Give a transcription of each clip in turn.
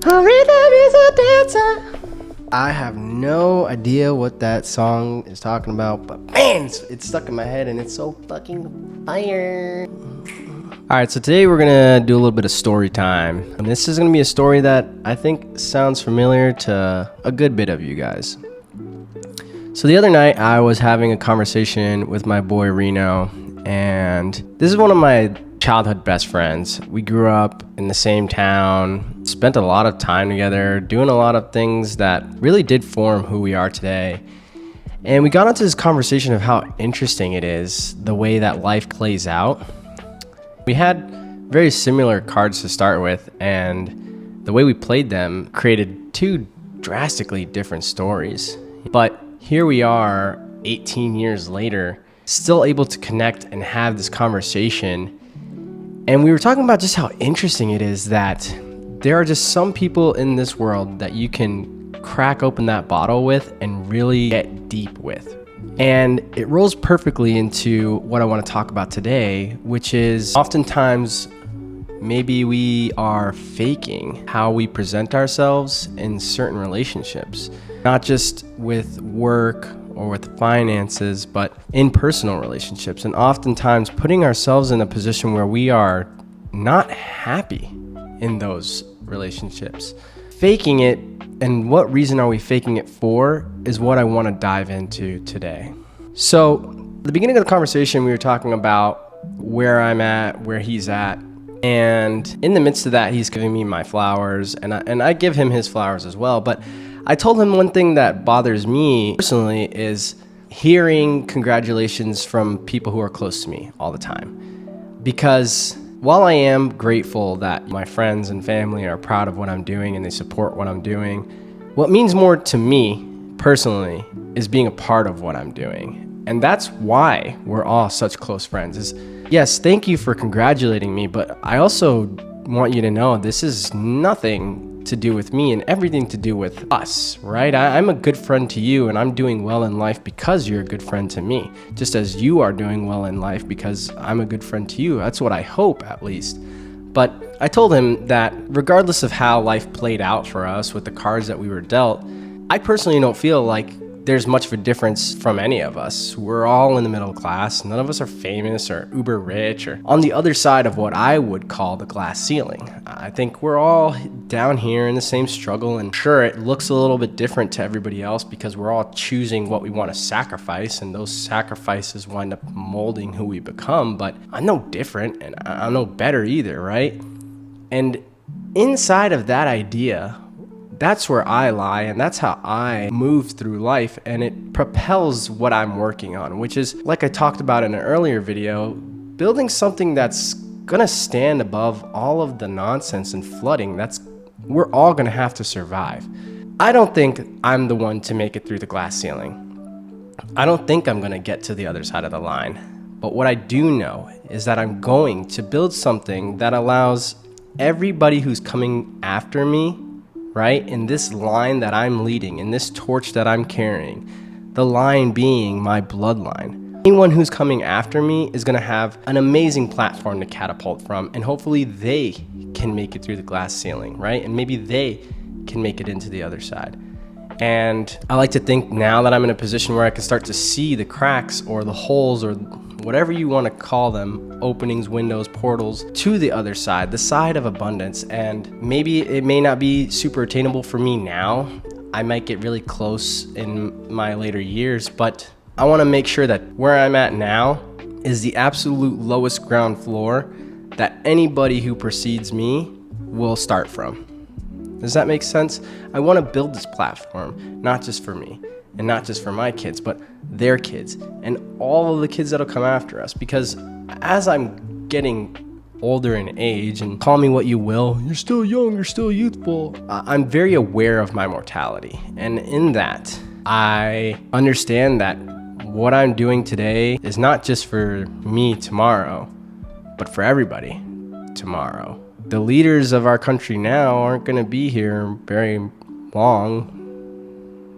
A rhythm is a dancer. I have no idea what that song is talking about, but man, it's stuck in my head and it's so fucking fire. Alright, so today we're gonna do a little bit of story time. And this is gonna be a story that I think sounds familiar to a good bit of you guys. So the other night I was having a conversation with my boy Reno, and this is one of my childhood best friends. We grew up in the same town, spent a lot of time together, doing a lot of things that really did form who we are today. And we got into this conversation of how interesting it is, the way that life plays out. We had very similar cards to start with, and the way we played them created two drastically different stories. But here we are, 18 years later, still able to connect and have this conversation. And we were talking about just how interesting it is that there are just some people in this world that you can crack open that bottle with and really get deep with. And it rolls perfectly into what I want to talk about today, which is oftentimes maybe we are faking how we present ourselves in certain relationships, not just with work or with finances, but in personal relationships. And oftentimes putting ourselves in a position where we are not happy in those relationships. Faking it, and what reason are we faking it for, is what I want to dive into today. So, at the beginning of the conversation, we were talking about where I'm at, where he's at, and in the midst of that, he's giving me my flowers, and I give him his flowers as well. But I told him one thing that bothers me personally is hearing congratulations from people who are close to me all the time. Because while I am grateful that my friends and family are proud of what I'm doing and they support what I'm doing, what means more to me personally is being a part of what I'm doing. And that's why we're all such close friends. Is yes, thank you for congratulating me, but I also want you to know this is nothing to do with me and everything to do with us, right? I'm a good friend to you, and I'm doing well in life because you're a good friend to me, just as you are doing well in life because I'm a good friend to you. That's what I hope, at least. But I told him that regardless of how life played out for us with the cards that we were dealt, I personally don't feel like there's much of a difference from any of us. We're all in the middle class. None of us are famous or uber rich or on the other side of what I would call the glass ceiling. I think we're all down here in the same struggle, and sure, it looks a little bit different to everybody else because we're all choosing what we want to sacrifice, and those sacrifices wind up molding who we become, but I'm no different and I'm no better either, right? And inside of that idea, that's where I lie, and that's how I move through life, and it propels what I'm working on, which is, like I talked about in an earlier video, building something that's gonna stand above all of the nonsense and flooding we're all gonna have to survive. I don't think I'm the one to make it through the glass ceiling. I don't think I'm gonna get to the other side of the line. But what I do know is that I'm going to build something that allows everybody who's coming after me, right, in this line that I'm leading, in this torch that I'm carrying, the line being my bloodline. Anyone who's coming after me is gonna have an amazing platform to catapult from, and hopefully they can make it through the glass ceiling, right? And maybe they can make it into the other side. And I like to think now that I'm in a position where I can start to see the cracks or the holes or whatever you want to call them, openings, windows, portals, to the other side, the side of abundance. And maybe it may not be super attainable for me now. I might get really close in my later years, but I want to make sure that where I'm at now is the absolute lowest ground floor that anybody who precedes me will start from. Does that make sense? I want to build this platform, not just for me and not just for my kids, but their kids and all of the kids that'll come after us. Because as I'm getting older in age, and call me what you will, you're still young, you're still youthful, I'm very aware of my mortality. And in that, I understand that what I'm doing today is not just for me tomorrow, but for everybody tomorrow. The leaders of our country now aren't going to be here very long.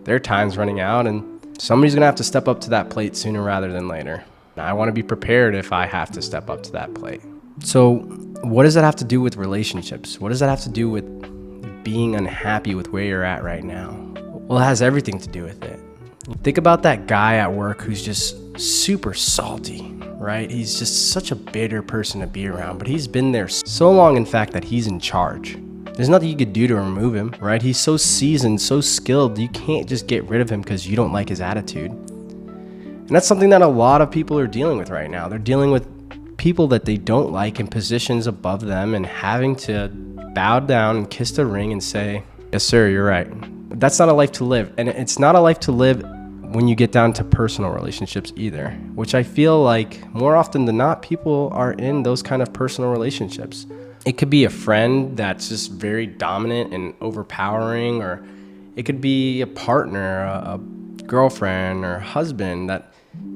Their time's running out, and somebody's going to have to step up to that plate sooner rather than later. I want to be prepared if I have to step up to that plate. So what does that have to do with relationships? What does that have to do with being unhappy with where you're at right now? Well, it has everything to do with it. Think about that guy at work who's just super salty, right? He's just such a bitter person to be around, but he's been there so long, in fact, that he's in charge. There's nothing you could do to remove him, right? He's so seasoned, so skilled, you can't just get rid of him because you don't like his attitude. And that's something that a lot of people are dealing with right now. They're dealing with people that they don't like in positions above them and having to bow down and kiss the ring and say, yes, sir, you're right. That's not a life to live. And it's not a life to live when you get down to personal relationships either, which I feel like more often than not, people are in those kind of personal relationships. It could be a friend that's just very dominant and overpowering, or it could be a partner, a girlfriend or husband that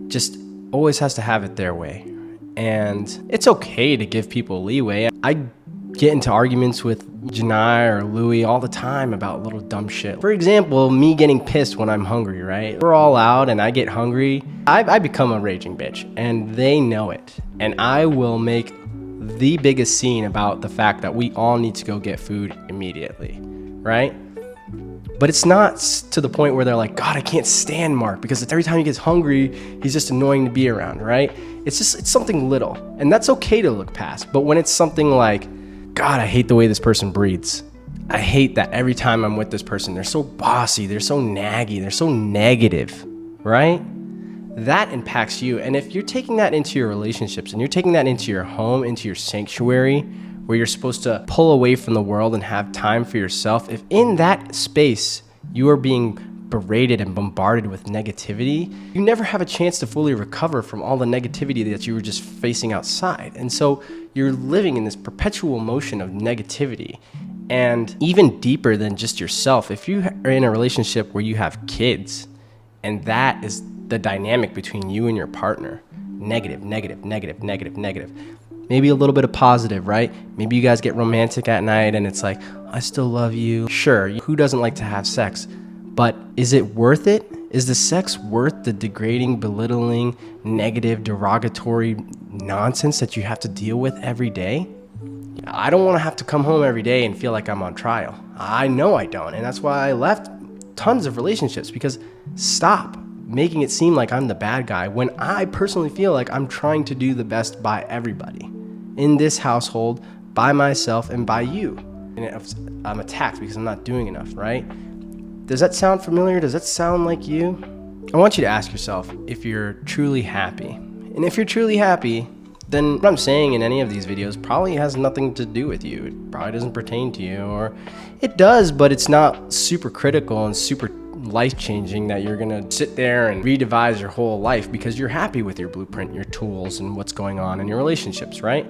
just always has to have it their way. And it's okay to give people leeway. I get into arguments with Janai or Louie all the time about little dumb shit. For example, me getting pissed when I'm hungry, right? We're all out and I get hungry. I become a raging bitch and they know it. And I will make the biggest scene about the fact that we all need to go get food immediately, right? But it's not to the point where they're like, God, I can't stand Mark because every time he gets hungry, he's just annoying to be around, right? It's something little. And that's okay to look past. But when it's something like, God, I hate the way this person breathes. I hate that every time I'm with this person, they're so bossy, they're so naggy, they're so negative, right? That impacts you. And if you're taking that into your relationships and you're taking that into your home, into your sanctuary, where you're supposed to pull away from the world and have time for yourself, if in that space you are being berated and bombarded with negativity, you never have a chance to fully recover from all the negativity that you were just facing outside. And so you're living in this perpetual motion of negativity. And even deeper than just yourself, if you are in a relationship where you have kids and that is the dynamic between you and your partner, negative, negative, negative, negative, negative, maybe a little bit of positive, right? Maybe you guys get romantic at night and it's like, I still love you. Sure, who doesn't like to have sex? But is it worth it? Is the sex worth the degrading, belittling, negative, derogatory nonsense that you have to deal with every day? I don't want to have to come home every day and feel like I'm on trial. I know I don't. And that's why I left tons of relationships, because stop making it seem like I'm the bad guy when I personally feel like I'm trying to do the best by everybody in this household, by myself, and by you. And I'm attacked because I'm not doing enough, right? Does that sound familiar? Does that sound like you? I want you to ask yourself if you're truly happy. And if you're truly happy, then what I'm saying in any of these videos probably has nothing to do with you. It probably doesn't pertain to you, or it does, but it's not super critical and super life-changing that you're gonna sit there and redevise your whole life because you're happy with your blueprint, your tools, and what's going on in your relationships, right?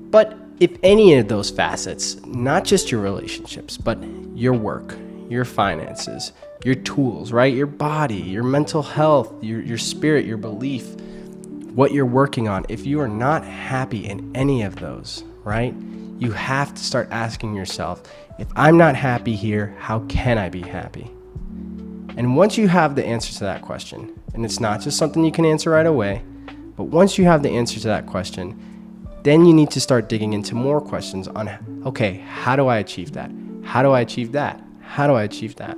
But if any of those facets, not just your relationships, but your work, your finances, your tools, right? Your body, your mental health, your spirit, your belief, what you're working on, if you are not happy in any of those, right? You have to start asking yourself, if I'm not happy here, how can I be happy? And once you have the answer to that question, and it's not just something you can answer right away, but once you have the answer to that question, then you need to start digging into more questions on, okay, how do I achieve that? How do I achieve that? How do I achieve that?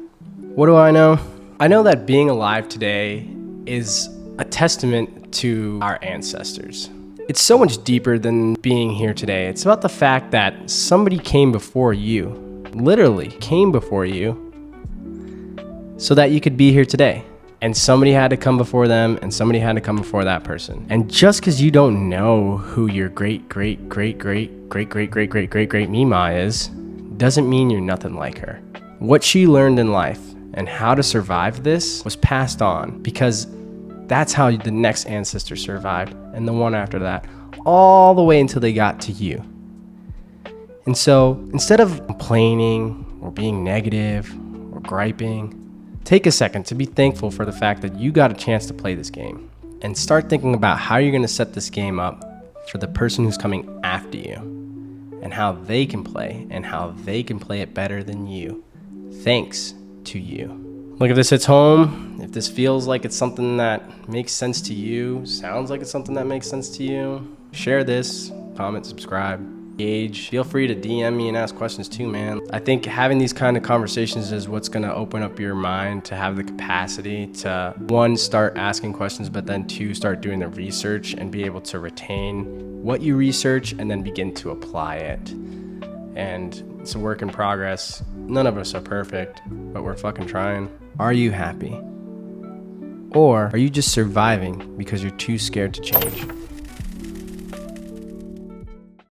What do I know? I know that being alive today is a testament to our ancestors. It's so much deeper than being here today. It's about the fact that somebody came before you, literally came before you, so that you could be here today. And somebody had to come before them, and somebody had to come before that person. And just because you don't know who your great Mima is, doesn't mean you're nothing like her. What she learned in life and how to survive this was passed on, because that's how the next ancestor survived, and the one after that, all the way until they got to you. And so instead of complaining or being negative or griping, take a second to be thankful for the fact that you got a chance to play this game, and start thinking about how you're going to set this game up for the person who's coming after you, and how they can play, and how they can play it better than you, thanks to you. Look, if this hits home, if this feels like it's something that makes sense to you, sounds like it's something that makes sense to you, share this, comment, subscribe. Gauge. Feel free to DM me and ask questions too, man. I think having these kind of conversations is what's gonna open up your mind to have the capacity to, one, start asking questions, but then two, start doing the research and be able to retain what you research and then begin to apply it. And it's a work in progress. None of us are perfect, but we're fucking trying. Are you happy? Or are you just surviving because you're too scared to change?